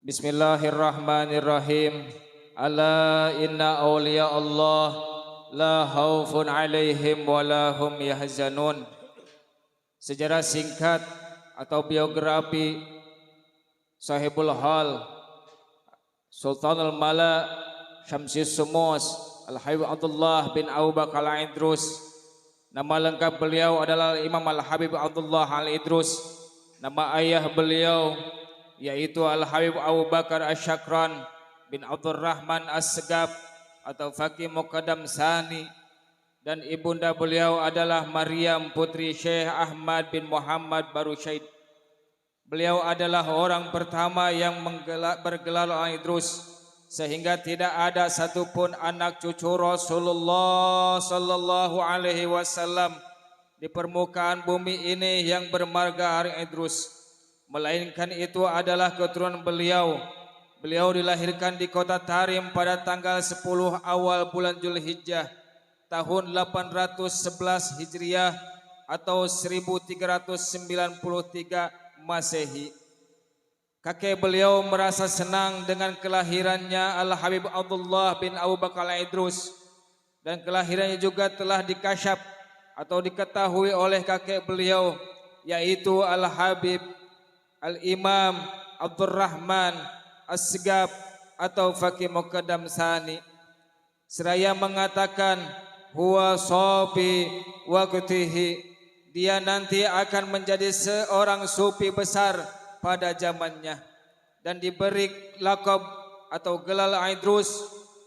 Bismillahirrahmanirrahim. Ala inna awliya Allah la haufun alaihim wa la hum yahzanun. Sejarah singkat atau biografi Sahibul Hal Sultanul Mala Syamsis Sumus Al-Habib Abdullah bin Abu Bakar Al-Idrus. Nama lengkap beliau adalah Imam Al-Habib Abdullah Al-Idrus. Nama ayah beliau yaitu Al-Habib Abu Bakar Asyakran bin Abdurrahman As-Segaf atau Faqih Muqaddam Sani, dan ibunda beliau adalah Maryam putri Syekh Ahmad bin Muhammad Barusyaid. Beliau adalah orang pertama yang bergelar Al-Idrus, sehingga tidak ada satupun anak cucu Rasulullah sallallahu alaihi wasallam di permukaan bumi ini yang bermarga Al-Idrus, melainkan itu adalah keturunan beliau. Beliau dilahirkan di kota Tarim pada tanggal 10 awal bulan Zulhijjah tahun 811 Hijriah atau 1393 Masehi. Kakek beliau merasa senang dengan kelahirannya Al-Habib Abdullah bin Abu Bakar Al-Idrus, dan kelahirannya juga telah dikasyaf atau diketahui oleh kakek beliau, yaitu Al-Habib Al-Imam Abdurrahman As-Segaf atau Faqih Muqaddam Sani. Seraya mengatakan huwa sofi waqtihi, dia nanti akan menjadi seorang sufi besar pada zamannya, dan diberi lakab atau gelar Idrus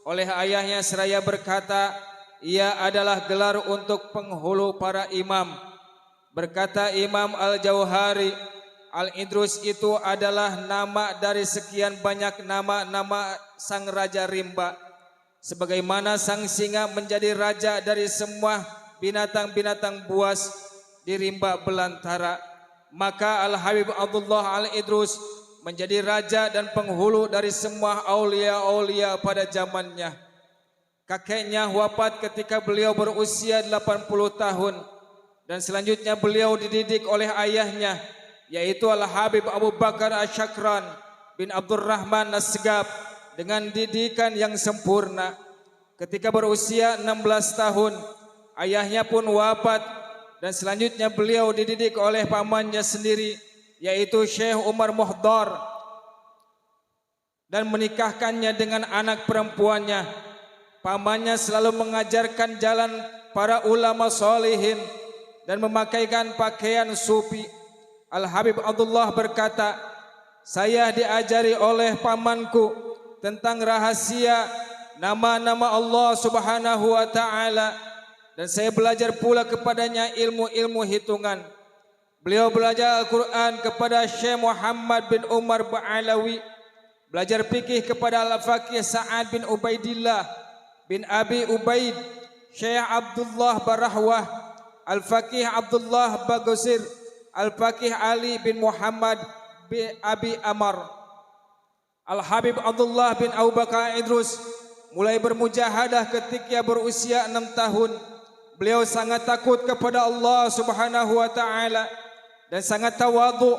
oleh ayahnya, seraya berkata ia adalah gelar untuk penghulu para imam. Berkata Imam Al-Jauhari, Al-Idrus itu adalah nama dari sekian banyak nama-nama sang Raja Rimba. Sebagaimana sang singa menjadi raja dari semua binatang-binatang buas di rimba belantara, maka Al-Habib Abdullah Al-Idrus menjadi raja dan penghulu dari semua aulia-aulia pada zamannya. Kakeknya wafat ketika beliau berusia 80 tahun, dan selanjutnya beliau dididik oleh ayahnya, yaitu Al-Habib Abu Bakar Asyakran bin Abdurrahman As-Segaf dengan didikan yang sempurna. Ketika berusia 16 tahun, ayahnya pun wafat, dan selanjutnya beliau dididik oleh pamannya sendiri, yaitu Syekh Umar Muhdar, dan menikahkannya dengan anak perempuannya. Pamannya selalu mengajarkan jalan para ulama solihin dan memakaikan pakaian sufi. Al-Habib Abdullah berkata, saya diajari oleh pamanku tentang rahasia nama-nama Allah Subhanahu wa ta'ala, dan saya belajar pula kepadanya ilmu-ilmu hitungan. Beliau belajar Al-Quran kepada Syekh Muhammad bin Umar Ba'alawi, belajar fikih kepada Al-Faqih Sa'ad bin Ubaidillah bin Abi Ubaid, Syekh Abdullah Barahwah, Al-Faqih Abdullah Bagusir, Al-Faqih Ali bin Muhammad bin Abi Amar. Al-Habib Abdullah bin Abu Bakar Idrus mulai bermujahadah ketika berusia 6 tahun. Beliau sangat takut kepada Allah Subhanahu wa ta'ala dan sangat tawadhu.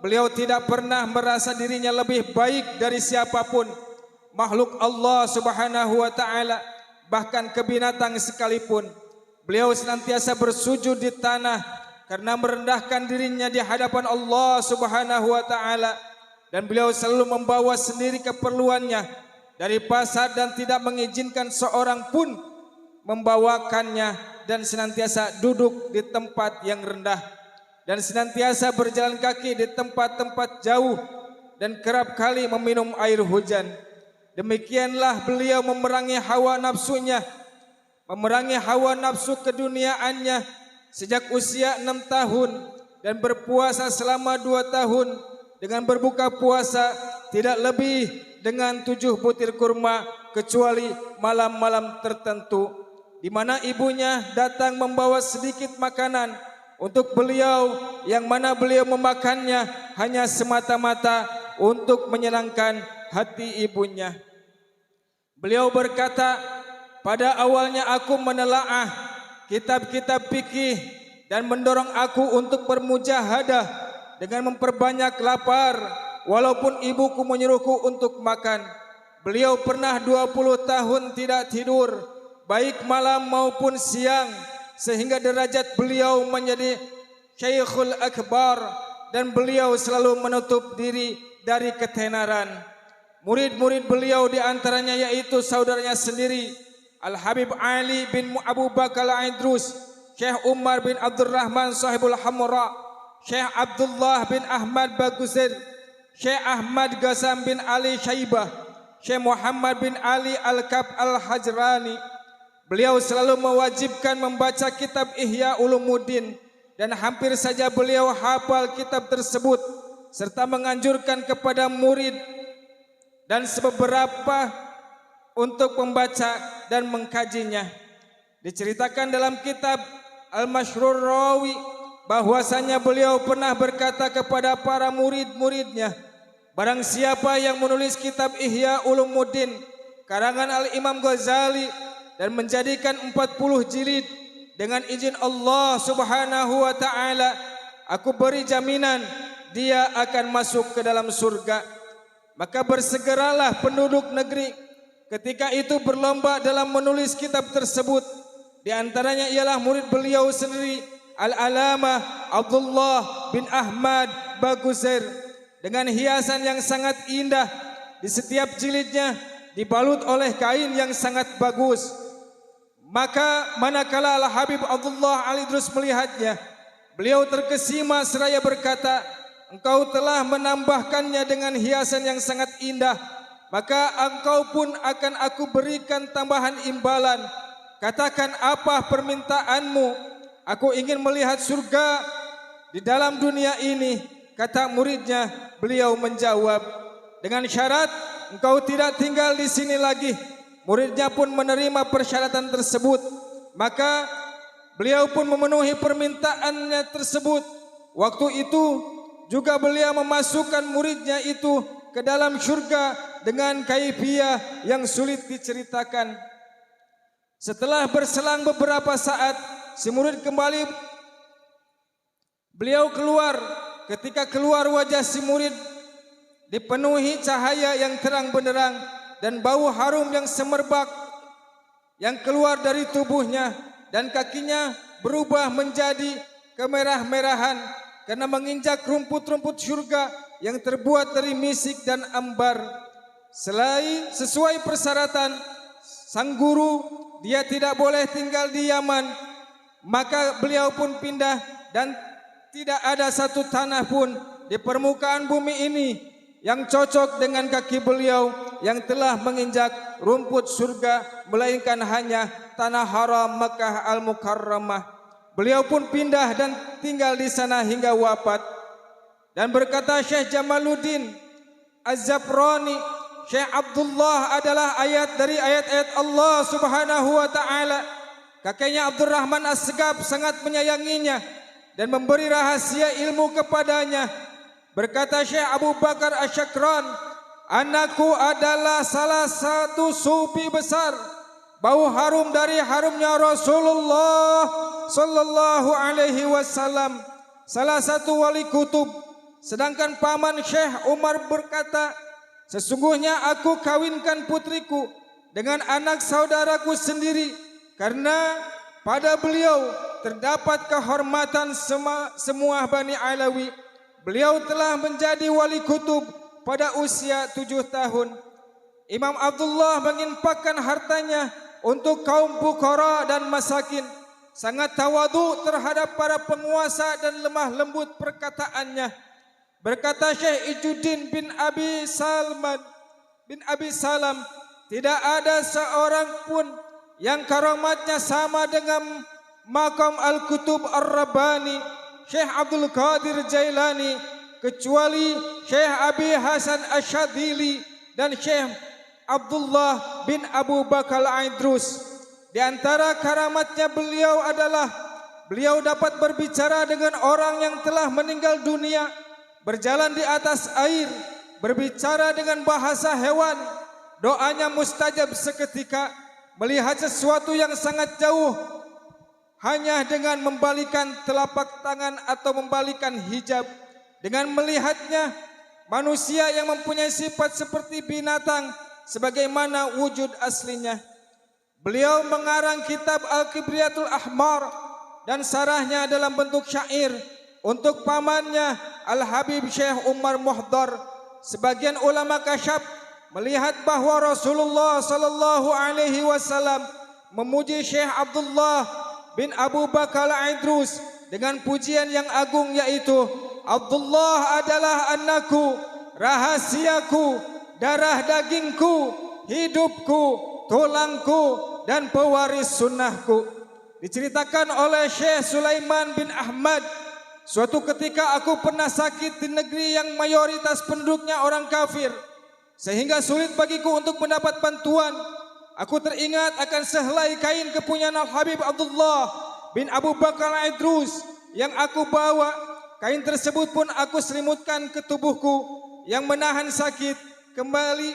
Beliau tidak pernah merasa dirinya lebih baik dari siapapun makhluk Allah Subhanahu wa ta'ala, bahkan ke binatang sekalipun. Beliau senantiasa bersujud di tanah karena merendahkan dirinya di hadapan Allah Subhanahu wa ta'ala, dan beliau selalu membawa sendiri keperluannya dari pasar dan tidak mengizinkan seorang pun membawakannya, dan senantiasa duduk di tempat yang rendah, dan senantiasa berjalan kaki di tempat-tempat jauh, dan kerap kali meminum air hujan. Demikianlah beliau memerangi hawa nafsunya, memerangi hawa nafsu keduniaannya sejak usia 6 tahun, dan berpuasa selama 2 tahun dengan berbuka puasa tidak lebih dengan 7 butir kurma, kecuali malam-malam tertentu, di mana ibunya datang membawa sedikit makanan untuk beliau, yang mana beliau memakannya hanya semata-mata untuk menyenangkan hati ibunya. Beliau berkata, pada awalnya aku menelaah kitab-kitab fikih dan mendorong aku untuk bermujahadah dengan memperbanyak lapar walaupun ibuku menyuruhku untuk makan. Beliau pernah 20 tahun tidak tidur, baik malam maupun siang, sehingga derajat beliau menjadi Syekhul Akbar, dan beliau selalu menutup diri dari ketenaran. Murid-murid beliau di antaranya yaitu saudaranya sendiri, Al-Habib Ali bin Abu Bakar Al-Idrus, Syekh Umar bin Abdurrahman Sahibul Hamra, Syekh Abdullah bin Ahmad Bagusir, Syekh Ahmad Ghazam bin Ali Syaibah, Syekh Muhammad bin Ali Al-Kab Al-Hajrani. Beliau selalu mewajibkan membaca kitab Ihya Ulumuddin, dan hampir saja beliau hafal kitab tersebut, serta menganjurkan kepada murid dan beberapa untuk membaca dan mengkajinya. Diceritakan dalam kitab Al-Mashrur Rawi bahwasanya beliau pernah berkata kepada para murid-muridnya, barang siapa yang menulis kitab Ihya Ulumuddin karangan Al-Imam Ghazali dan menjadikan 40 jilid, dengan izin Allah Subhanahu wa taala, aku beri jaminan dia akan masuk ke dalam surga. Maka bersegeralah penduduk negeri ketika itu berlomba dalam menulis kitab tersebut. Di antaranya ialah murid beliau sendiri, Al-Alamah Abdullah bin Ahmad Bagusir, dengan hiasan yang sangat indah. Di setiap jilidnya dibalut oleh kain yang sangat bagus. Maka manakala Al-Habib Abdullah Al-Idrus melihatnya, beliau terkesima seraya berkata, engkau telah menambahkannya dengan hiasan yang sangat indah, maka engkau pun akan aku berikan tambahan imbalan. Katakan apa permintaanmu? Aku ingin melihat surga di dalam dunia ini, kata muridnya. Beliau menjawab, dengan syarat engkau tidak tinggal di sini lagi. Muridnya pun menerima persyaratan tersebut. Maka beliau pun memenuhi permintaannya tersebut. Waktu itu juga beliau memasukkan muridnya itu ke dalam surga dengan kaifiyah yang sulit diceritakan. Setelah berselang beberapa saat, si murid kembali. Beliau keluar. Ketika keluar, wajah si murid dipenuhi cahaya yang terang benderang dan bau harum yang semerbak yang keluar dari tubuhnya, dan kakinya berubah menjadi kemerah-merahan karena menginjak rumput-rumput surga yang terbuat dari misik dan ambar. Sesuai persyaratan sang guru, dia tidak boleh tinggal di Yaman. Maka beliau pun pindah, dan tidak ada satu tanah pun di permukaan bumi ini yang cocok dengan kaki beliau yang telah menginjak rumput surga, melainkan hanya tanah haram Makkah Al-Mukarramah. Beliau pun pindah dan tinggal di sana hingga wafat. Dan berkata Syekh Jamaluddin Az-Zafrani, Syekh Abdullah adalah ayat dari ayat-ayat Allah Subhanahu wa taala. Kakeknya Abdurrahman As-Segaf sangat menyayanginya dan memberi rahasia ilmu kepadanya. Berkata Syekh Abu Bakar Asy-Syakran, anakku adalah salah satu sufi besar, bau harum dari harumnya Rasulullah sallallahu alaihi wasallam, salah satu wali kutub. Sedangkan paman Syekh Umar berkata, sesungguhnya aku kawinkan putriku dengan anak saudaraku sendiri, karena pada beliau terdapat kehormatan semua Bani Alawi. Beliau telah menjadi wali kutub pada usia 7 tahun. Imam Abdullah menginfakkan hartanya untuk kaum fuqara dan masakin. Sangat tawadu terhadap para penguasa dan lemah lembut perkataannya. Berkata Syekh Ijuddin bin Abi Salam, tidak ada seorang pun yang karamatnya sama dengan Maqam Al-Kutub Ar-Rabbani Syekh Abdul Qadir Jailani, kecuali Syekh Abi Hasan Asyadili dan Syekh Abdullah bin Abu Bakar Al-Idrus. Di antara karamatnya beliau adalah beliau dapat berbicara dengan orang yang telah meninggal dunia, berjalan di atas air, berbicara dengan bahasa hewan, doanya mustajab seketika, melihat sesuatu yang sangat jauh hanya dengan membalikan telapak tangan atau membalikan hijab. Dengan melihatnya manusia yang mempunyai sifat seperti binatang sebagaimana wujud aslinya. Beliau mengarang kitab Al-Kibriyatul Ahmar dan sarahnya dalam bentuk syair untuk pamannya Al-Habib Syekh Umar Muhdar. Sebagian ulama kasyaf melihat bahwa Rasulullah sallallahu alaihi wasallam memuji Syekh Abdullah bin Abu Bakar Al-Idrus dengan pujian yang agung, yaitu Abdullah adalah anakku, rahasiaku, darah dagingku, hidupku, tulangku, dan pewaris sunnahku. Diceritakan oleh Syekh Sulaiman bin Ahmad, suatu ketika aku pernah sakit di negeri yang mayoritas penduduknya orang kafir, sehingga sulit bagiku untuk mendapat bantuan. Aku teringat akan sehelai kain kepunyaan Al-Habib Abdullah bin Abu Bakar Al-Idrus yang aku bawa. Kain tersebut pun aku selimutkan ke tubuhku yang menahan sakit. Kembali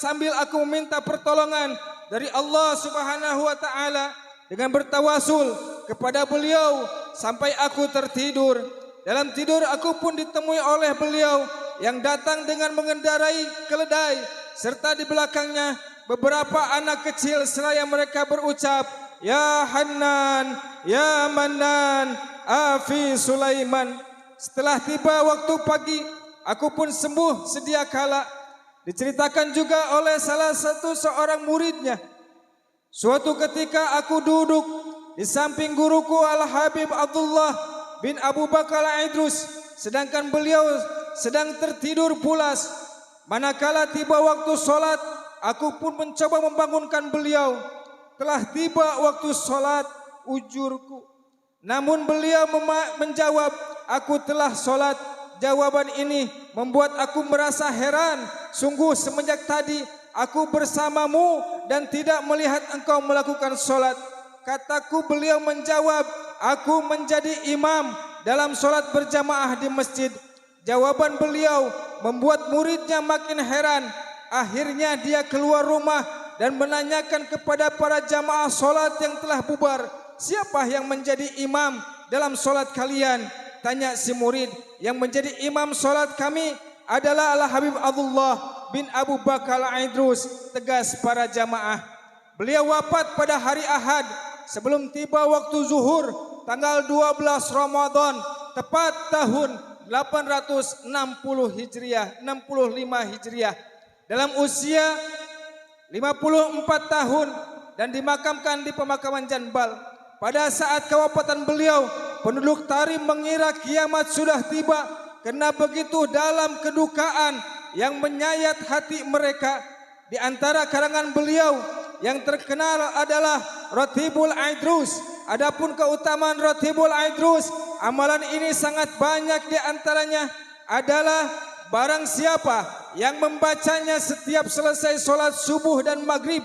sambil aku meminta pertolongan dari Allah Subhanahu wa taala dengan bertawasul kepada beliau sampai aku tertidur. Dalam tidur aku pun ditemui oleh beliau yang datang dengan mengendarai keledai, serta di belakangnya beberapa anak kecil seraya mereka berucap, "Ya Hannan, ya Mannan, Afi Sulaiman." Setelah tiba waktu pagi, aku pun sembuh sedia kala. Diceritakan juga oleh salah satu seorang muridnya, suatu ketika aku duduk di samping guruku Al-Habib Abdullah bin Abu Bakar Al-Idrus, sedangkan beliau sedang tertidur pulas. Manakala tiba waktu sholat, aku pun mencoba membangunkan beliau. Telah tiba waktu sholat, ujurku. Namun beliau menjawab, aku telah sholat. Jawaban ini membuat aku merasa heran. Sungguh semenjak tadi aku bersamamu dan tidak melihat engkau melakukan sholat. Kataku, beliau menjawab, aku menjadi imam dalam sholat berjamaah di masjid. Jawaban beliau membuat muridnya makin heran. Akhirnya dia keluar rumah dan menanyakan kepada para jamaah sholat yang telah bubar, siapa yang menjadi imam dalam sholat kalian? Tanya si murid, yang menjadi imam sholat kami adalah Al-Habib Abdullah bin Abu Bakar Al-Idrus. Tegas para jamaah. Beliau wafat pada hari Ahad sebelum tiba waktu zuhur tanggal 12 Ramadan, tepat tahun 860 Hijriah, 65 Hijriah, dalam usia 54 tahun, dan dimakamkan di pemakaman Janbal. Pada saat kewafatan beliau, penduduk Tarim mengira kiamat sudah tiba karena begitu dalam kedukaan yang menyayat hati mereka. Di antara karangan beliau yang terkenal adalah Ratibul Idrus. Adapun keutamaan Ratibul Idrus, amalan ini sangat banyak. Di antaranya adalah barang siapa yang membacanya setiap selesai sholat subuh dan maghrib,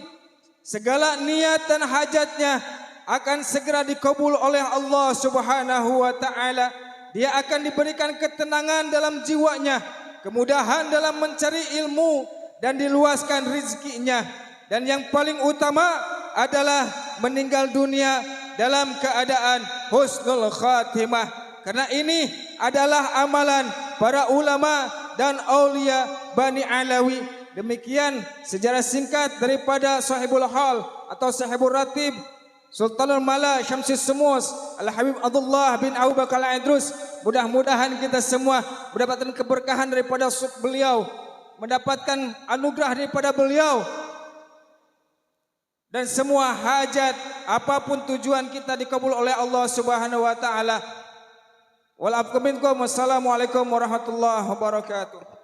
segala niat dan hajatnya akan segera dikabul oleh Allah Subhanahu wa taala. Dia akan diberikan ketenangan dalam jiwanya, kemudahan dalam mencari ilmu, dan diluaskan rezekinya. Dan yang paling utama adalah meninggal dunia dalam keadaan husnul khatimah. Karena ini adalah amalan para ulama dan aulia Bani Alawi. Demikian sejarah singkat daripada Sahibul Hal atau Sahibul Ratib Sultanul Mala Syamsis Semus Al-Habib Abdullah bin Abu Bakar Al-Idrus. Mudah-mudahan kita semua mendapatkan keberkahan daripada beliau, mendapatkan anugerah daripada beliau, dan semua hajat apapun tujuan kita dikabul oleh Allah Subhanahu wa taala. Wassalamualaikum warahmatullahi wabarakatuh.